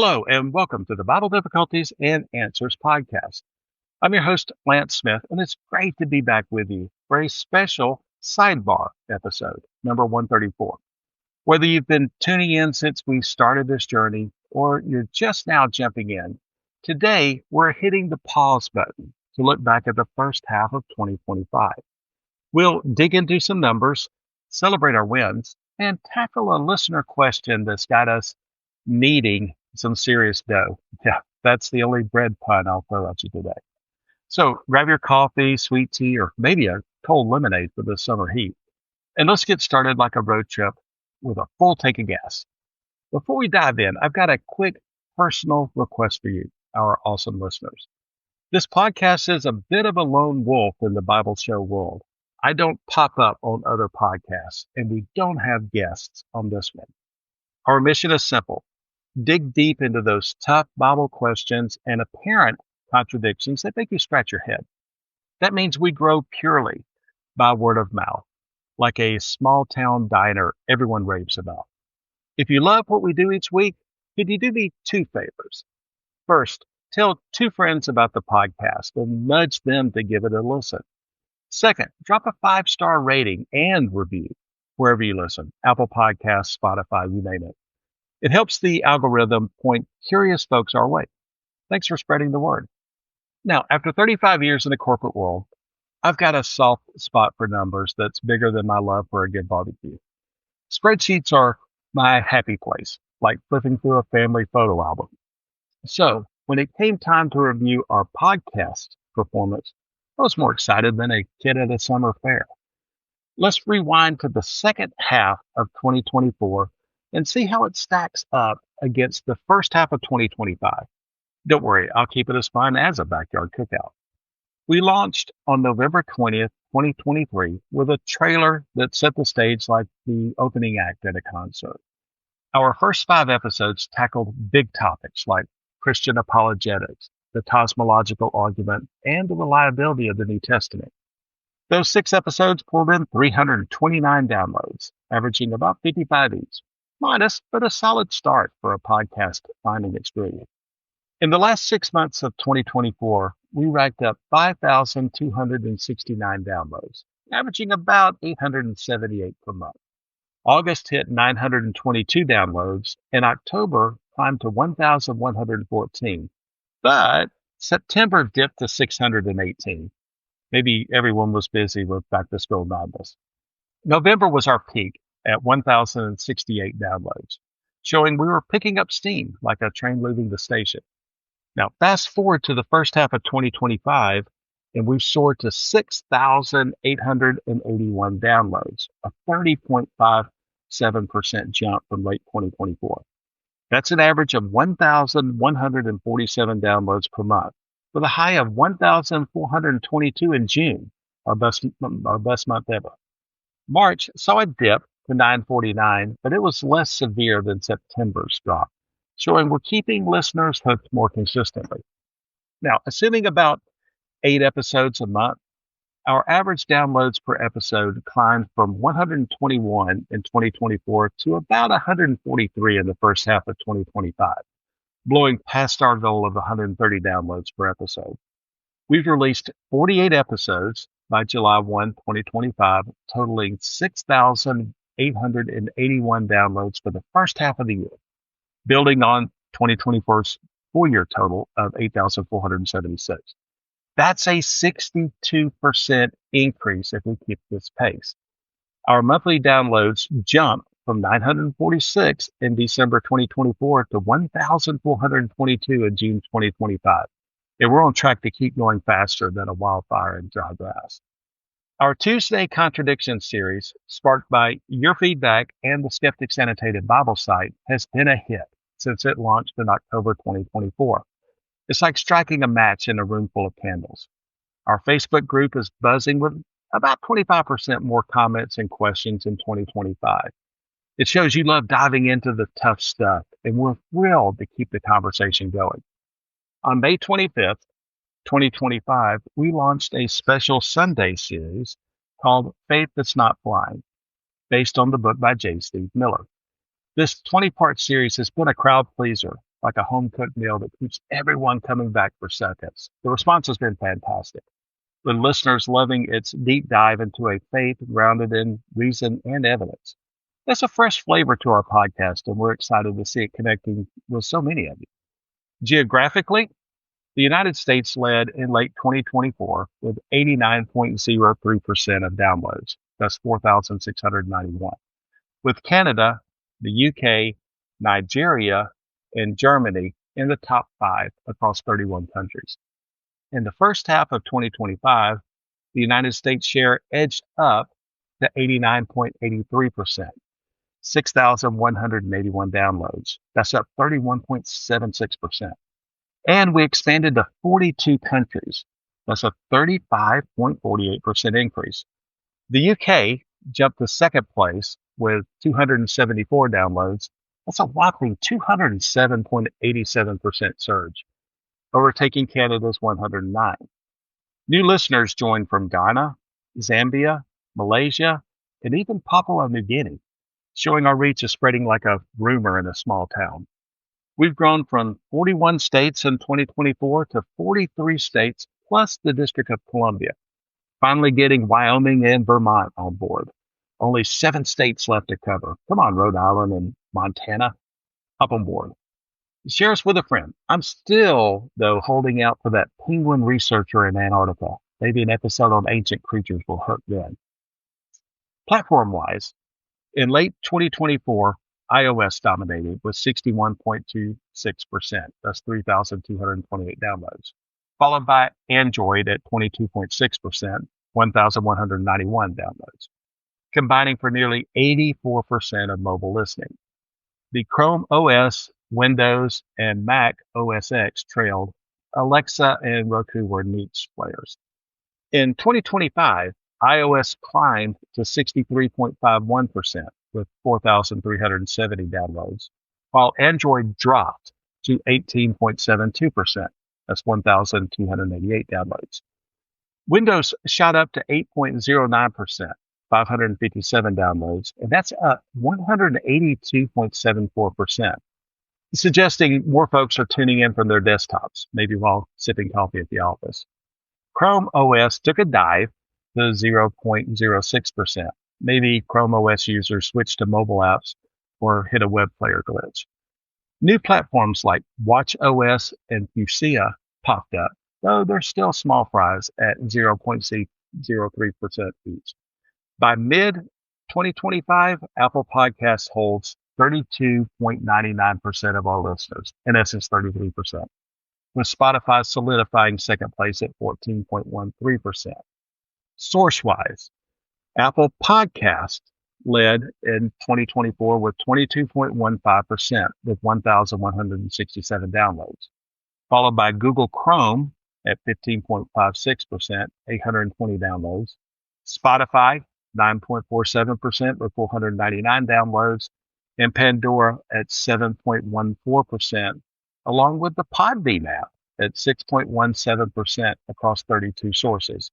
Hello, and welcome to the Bible Difficulties and Answers podcast. I'm your host, Lance Smith, and it's great to be back with you for a special Sidebar episode, number 134. Whether you've been tuning in since we started this journey or you're just now jumping in, today we're hitting the pause button to look back at the first half of 2025. We'll dig into some numbers, celebrate our wins, and tackle a listener question that's got us needing some serious dough. Yeah, that's the only bread pun I'll throw at you today. So grab your coffee, sweet tea, or maybe a cold lemonade for the summer heat. And let's get started like a road trip with a full tank of gas. Before we dive in, I've got a quick personal request for you, our awesome listeners. This podcast is a bit of a lone wolf in the Bible show world. I don't pop up on other podcasts, and we don't have guests on this one. Our mission is simple. Dig deep into those tough Bible questions and apparent contradictions that make you scratch your head. That means we grow purely by word of mouth, like a small town diner everyone raves about. If you love what we do each week, could you do me two favors? First, tell two friends about the podcast and nudge them to give it a listen. Second, drop a 5-star rating and review wherever you listen, Apple Podcasts, Spotify, you name it. It helps the algorithm point curious folks our way. Thanks for spreading the word. Now, after 35 years in the corporate world, I've got a soft spot for numbers that's bigger than my love for a good barbecue. Spreadsheets are my happy place, like flipping through a family photo album. So, when it came time to review our podcast performance, I was more excited than a kid at a summer fair. Let's rewind to the second half of 2024 and see how it stacks up against the first half of 2025. Don't worry, I'll keep it as fun as a backyard cookout. We launched on November 20th, 2023 with a trailer that set the stage like the opening act at a concert. Our first 5 episodes tackled big topics like Christian apologetics, the cosmological argument, and the reliability of the New Testament. Those 6 episodes pulled in 329 downloads, averaging about 55 each. Modest, but a solid start for a podcast finding its groove. In the last 6 months of 2024, we racked up 5,269 downloads, averaging about 878 per month. August hit 922 downloads, and October climbed to 1,114. But September dipped to 618. Maybe everyone was busy with back-to-school madness. November was our peak at 1,068 downloads, showing we were picking up steam like a train leaving the station. Now, fast forward to the first half of 2025, and we've soared to 6,881 downloads, a 30.57% jump from late 2024. That's an average of 1,147 downloads per month, with a high of 1,422 in June, our best month ever. March saw a dip to 949, but it was less severe than September's drop, showing we're keeping listeners hooked more consistently. Now, assuming about 8 episodes a month, our average downloads per episode climbed from 121 in 2024 to about 143 in the first half of 2025, blowing past our goal of 130 downloads per episode. We've released 48 episodes by July 1, 2025, totaling 6,881 downloads for the first half of the year, building on 2024's full-year total of 8,476. That's a 62% increase if we keep this pace. Our monthly downloads jumped from 946 in December 2024 to 1,422 in June 2025. And we're on track to keep going faster than a wildfire in dry grass. Our Tuesday Contradiction series, sparked by your feedback and the Skeptics Annotated Bible site, has been a hit since it launched in October 2024. It's like striking a match in a room full of candles. Our Facebook group is buzzing with about 25% more comments and questions in 2025. It shows you love diving into the tough stuff, and we're thrilled to keep the conversation going. On May 25th, 2025, we launched a special Sunday series called Faith That's Not Blind, based on the book by J. Steve Miller. This 20-part series has been a crowd pleaser, like a home-cooked meal that keeps everyone coming back for seconds. The response has been fantastic, with listeners loving its deep dive into a faith grounded in reason and evidence. That's a fresh flavor to our podcast, and we're excited to see it connecting with so many of you. Geographically, the United States led in late 2024 with 89.03% of downloads. That's 4,691. With Canada, the UK, Nigeria, and Germany in the top 5 across 31 countries. In the first half of 2025, the United States share edged up to 89.83%, 6,181 downloads. That's up 31.76%. And we expanded to 42 countries. That's a 35.48% increase. The UK jumped to second place with 274 downloads. That's a whopping 207.87% surge, overtaking Canada's 109. New listeners joined from Ghana, Zambia, Malaysia, and even Papua New Guinea, showing our reach is spreading like a rumor in a small town. We've grown from 41 states in 2024 to 43 states plus the District of Columbia, finally getting Wyoming and Vermont on board. Only 7 states left to cover. Come on, Rhode Island and Montana, up on board. Share us with a friend. I'm still, though, holding out for that penguin researcher in Antarctica. Maybe an episode on ancient creatures will hurt then. Platform-wise, in late 2024, iOS dominated with 61.26%. That's 3,228 downloads, followed by Android at 22.6%, 1,191 downloads, combining for nearly 84% of mobile listening. The Chrome OS, Windows, and Mac OS X trailed. Alexa and Roku were niche players. In 2025, iOS climbed to 63.51% with 4,370 downloads, while Android dropped to 18.72%. That's 1,288 downloads. Windows shot up to 8.09%, 557 downloads, and that's up 182.74%, suggesting more folks are tuning in from their desktops, maybe while sipping coffee at the office. Chrome OS took a dive to 0.06%. Maybe Chrome OS users switched to mobile apps or hit a web player glitch. New platforms like watchOS and Fuchsia popped up, though they're still small fries at 0.03% each. By mid-2025, Apple Podcasts holds 32.99% of our listeners, in essence 33%, with Spotify solidifying second place at 14.13%. Source-wise, Apple Podcast led in 2024 with 22.15% with 1,167 downloads, followed by Google Chrome at 15.56%, 820 downloads, Spotify 9.47% with 499 downloads, and Pandora at 7.14%, along with the Podbean app at 6.17% across 32 sources.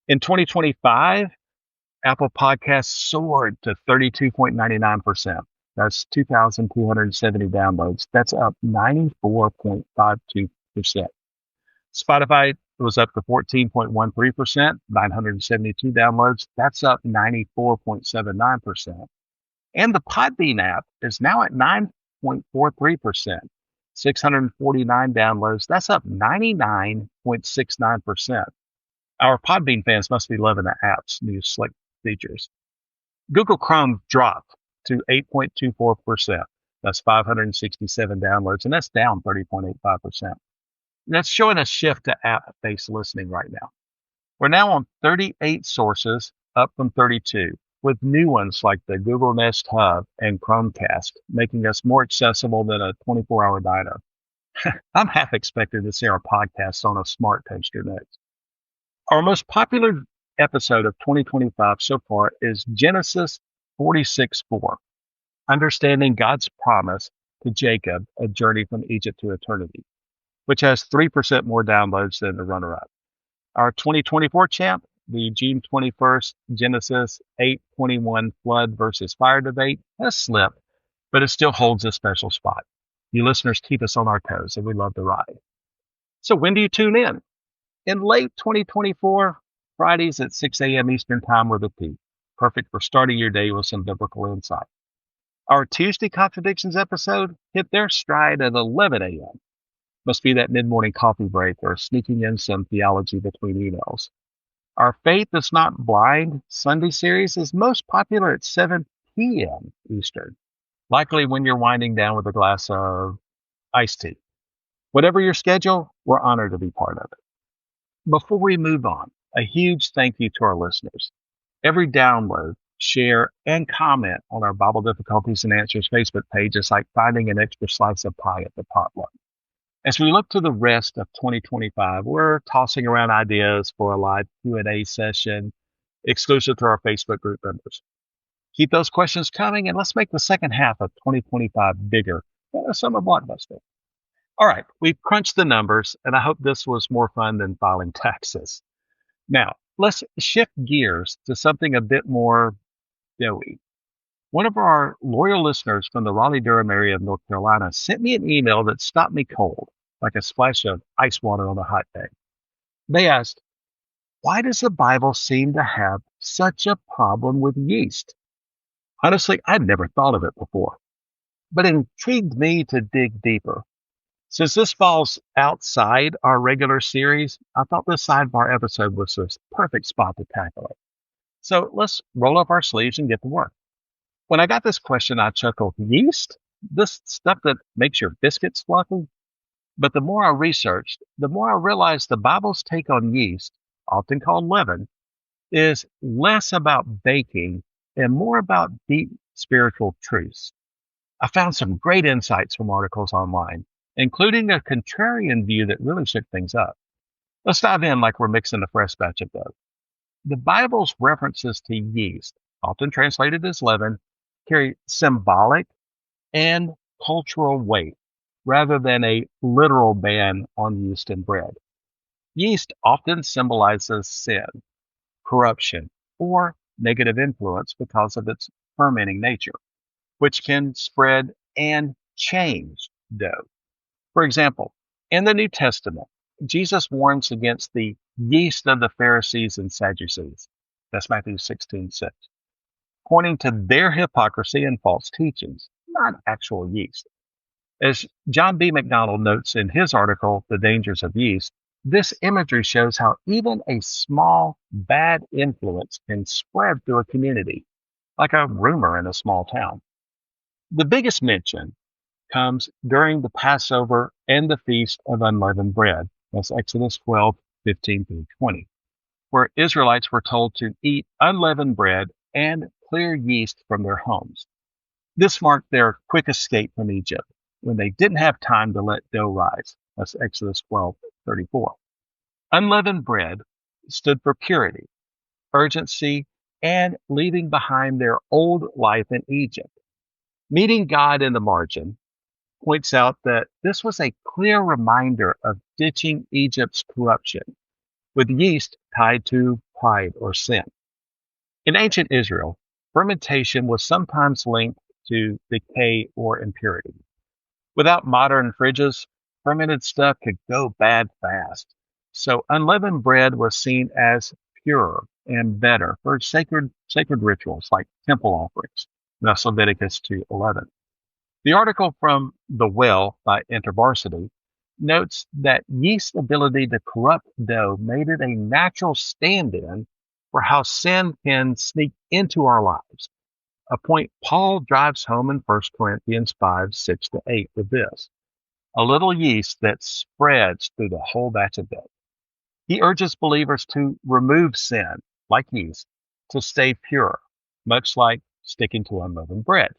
In 2025, Apple Podcasts soared to 32.99%. That's 2,270 downloads. That's up 94.52%. Spotify was up to 14.13%, 972 downloads. That's up 94.79%. And the Podbean app is now at 9.43%, 649 downloads. That's up 99.69%. Our Podbean fans must be loving the app's new slick features. Google Chrome dropped to 8.24%. That's 567 downloads, and that's down 30.85%. That's showing a shift to app-based listening right now. We're now on 38 sources, up from 32, with new ones like the Google Nest Hub and Chromecast, making us more accessible than a 24-hour diner. I'm half expecting to see our podcasts on a smart toaster next. Our most popular episode of 2025 so far is Genesis 46:4, Understanding God's Promise to Jacob, A Journey from Egypt to Eternity, which has 3% more downloads than the runner-up. Our 2024 champ, the June 21st Genesis 8:21 flood versus fire debate, has slipped, but it still holds a special spot. You listeners keep us on our toes, and we love the ride. So when do you tune in? In late 2024, Fridays at 6 a.m. Eastern Time with a T. Perfect for starting your day with some biblical insight. Our Tuesday Contradictions episode hit their stride at 11 a.m. Must be that mid-morning coffee break or sneaking in some theology between emails. Our Faith is Not Blind Sunday series is most popular at 7 p.m. Eastern, likely when you're winding down with a glass of iced tea. Whatever your schedule, we're honored to be part of it. Before we move on, a huge thank you to our listeners. Every download, share, and comment on our Bible Difficulties and Answers Facebook page is like finding an extra slice of pie at the potluck. As we look to the rest of 2025, we're tossing around ideas for a live Q&A session exclusive to our Facebook group members. Keep those questions coming, and let's make the second half of 2025 bigger than a summer blockbuster. All right, we've crunched the numbers, and I hope this was more fun than filing taxes. Now, let's shift gears to something a bit more doughy. One of our loyal listeners from the Raleigh-Durham area of North Carolina sent me an email that stopped me cold, like a splash of ice water on a hot day. They asked, why does the Bible seem to have such a problem with yeast? Honestly, I'd never thought of it before, but it intrigued me to dig deeper. Since this falls outside our regular series, I thought this sidebar episode was the perfect spot to tackle it. So let's roll up our sleeves and get to work. When I got this question, I chuckled, yeast? This stuff that makes your biscuits fluffy? But the more I researched, the more I realized the Bible's take on yeast, often called leaven, is less about baking and more about deep spiritual truths. I found some great insights from articles online, including a contrarian view that really shook things up. Let's dive in like we're mixing a fresh batch of dough. The Bible's references to yeast, often translated as leaven, carry symbolic and cultural weight rather than a literal ban on yeast in bread. Yeast often symbolizes sin, corruption, or negative influence because of its fermenting nature, which can spread and change dough. For example, in the New Testament, Jesus warns against the yeast of the Pharisees and Sadducees. That's Matthew 16:6, pointing to their hypocrisy and false teachings, not actual yeast. As John B. McDonald notes in his article, The Dangers of Yeast, this imagery shows how even a small, bad influence can spread through a community, like a rumor in a small town. The biggest mention comes during the Passover and the Feast of Unleavened Bread. That's Exodus 12:15-20, where Israelites were told to eat unleavened bread and clear yeast from their homes. This marked their quick escape from Egypt when they didn't have time to let dough rise. That's Exodus 12:34. Unleavened bread stood for purity, urgency, and leaving behind their old life in Egypt. Meeting God in the margin points out that this was a clear reminder of ditching Egypt's corruption, with yeast tied to pride or sin. In ancient Israel, fermentation was sometimes linked to decay or impurity. Without modern fridges, fermented stuff could go bad fast. So unleavened bread was seen as pure and better for sacred rituals like temple offerings. That's Leviticus 2:11. The article from The Well by InterVarsity notes that yeast's ability to corrupt dough made it a natural stand-in for how sin can sneak into our lives, a point Paul drives home in 1 Corinthians 5:6-8 with this: a little yeast that spreads through the whole batch of dough. He urges believers to remove sin, like yeast, to stay pure, much like sticking to unleavened bread.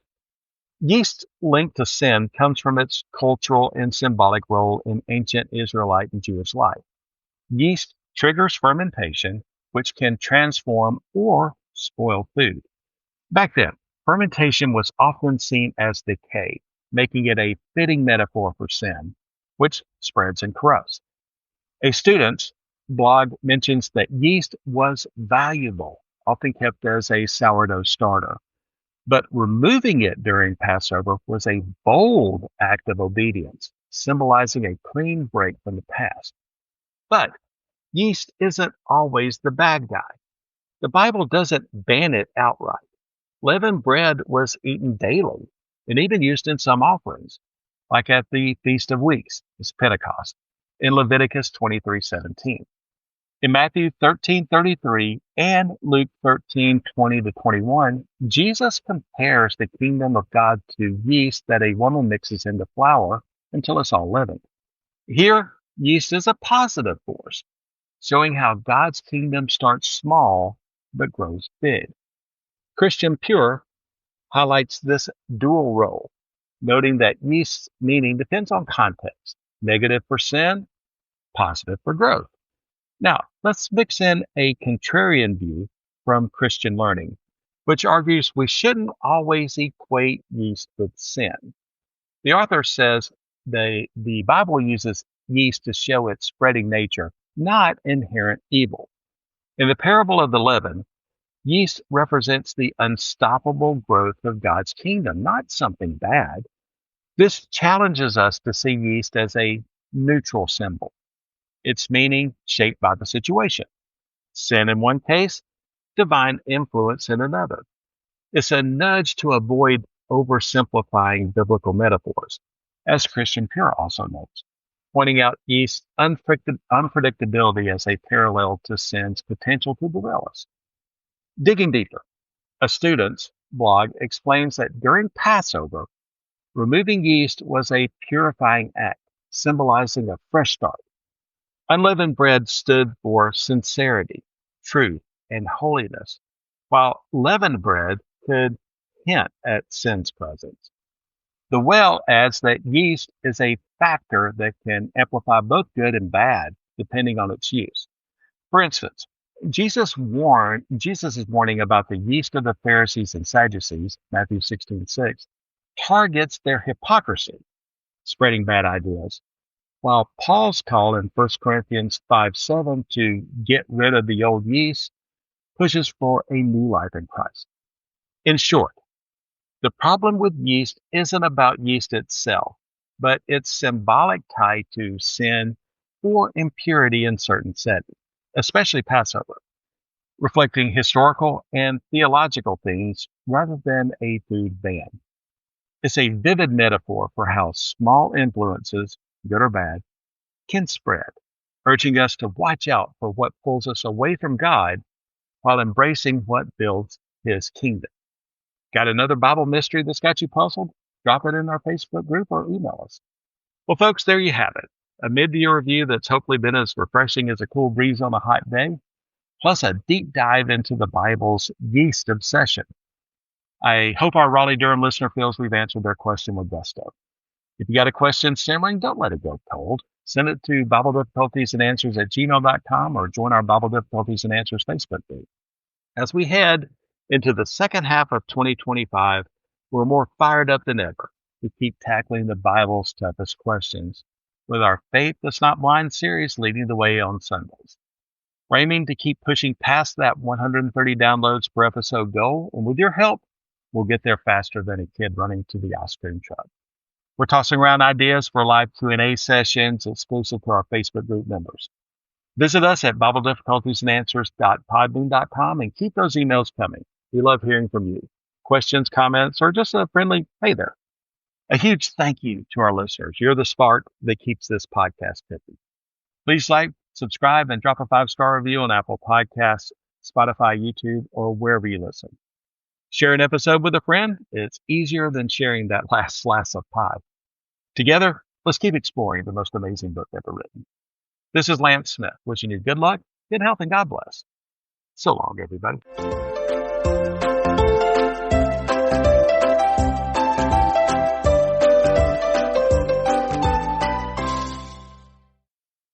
Yeast linked to sin comes from its cultural and symbolic role in ancient Israelite and Jewish life. Yeast triggers fermentation, which can transform or spoil food. Back then, fermentation was often seen as decay, making it a fitting metaphor for sin, which spreads and corrupts. A student's blog mentions that yeast was valuable, often kept as a sourdough starter. But removing it during Passover was a bold act of obedience, symbolizing a clean break from the past. But yeast isn't always the bad guy. The Bible doesn't ban it outright. Leavened bread was eaten daily and even used in some offerings, like at the Feast of Weeks, it's Pentecost, in Leviticus 23:17. In Matthew 13:33 and Luke 13:20-21, Jesus compares the kingdom of God to yeast that a woman mixes into flour until it's all leavened. Here, yeast is a positive force, showing how God's kingdom starts small but grows big. Christian Pure highlights this dual role, noting that yeast's meaning depends on context, negative for sin, positive for growth. Now, let's mix in a contrarian view from Christian learning, which argues we shouldn't always equate yeast with sin. The author says the Bible uses yeast to show its spreading nature, not inherent evil. In the parable of the leaven, yeast represents the unstoppable growth of God's kingdom, not something bad. This challenges us to see yeast as a neutral symbol, its meaning shaped by the situation. Sin in one case, divine influence in another. It's a nudge to avoid oversimplifying biblical metaphors, as Christian Pure also notes, pointing out yeast's unpredictability as a parallel to sin's potential to derail us. Digging deeper, a student's blog explains that during Passover, removing yeast was a purifying act, symbolizing a fresh start. Unleavened bread stood for sincerity, truth, and holiness, while leavened bread could hint at sin's presence. The well adds that yeast is a factor that can amplify both good and bad, depending on its use. For instance, Jesus' warning about the yeast of the Pharisees and Sadducees, Matthew 16:6, targets their hypocrisy, spreading bad ideas, while Paul's call in 1 Corinthians 5:7 to get rid of the old yeast pushes for a new life in Christ. In short, the problem with yeast isn't about yeast itself, but its symbolic tie to sin or impurity in certain settings, especially Passover, reflecting historical and theological themes rather than a food ban. It's a vivid metaphor for how small influences, good or bad, can spread, urging us to watch out for what pulls us away from God while embracing what builds His kingdom. Got another Bible mystery that's got you puzzled? Drop it in our Facebook group or email us. Well, folks, there you have it. A mid-year review that's hopefully been as refreshing as a cool breeze on a hot day, plus a deep dive into the Bible's yeast obsession. I hope our Raleigh-Durham listener feels we've answered their question with gusto. If you got a question simmering, don't let it go cold. Send it to BibleDifficultiesAndAnswers@gmail.com or join our Bible Difficulties and Answers Facebook group. As we head into the second half of 2025, we're more fired up than ever to keep tackling the Bible's toughest questions, with our Faith That's Not Blind series leading the way on Sundays. We're aiming to keep pushing past that 130 downloads per episode goal, and with your help, we'll get there faster than a kid running to the ice cream truck. We're tossing around ideas for live Q&A sessions exclusive to our Facebook group members. Visit us at BibleDifficultiesAndAnswers.podbean.com and keep those emails coming. We love hearing from you. Questions, comments, or just a friendly, hey there. A huge thank you to our listeners. You're the spark that keeps this podcast ticking. Please like, subscribe, and drop a 5-star review on Apple Podcasts, Spotify, YouTube, or wherever you listen. Share an episode with a friend. It's easier than sharing that last slice of pie. Together, let's keep exploring the most amazing book ever written. This is Lance Smith, wishing you good luck, good health, and God bless. So long, everybody.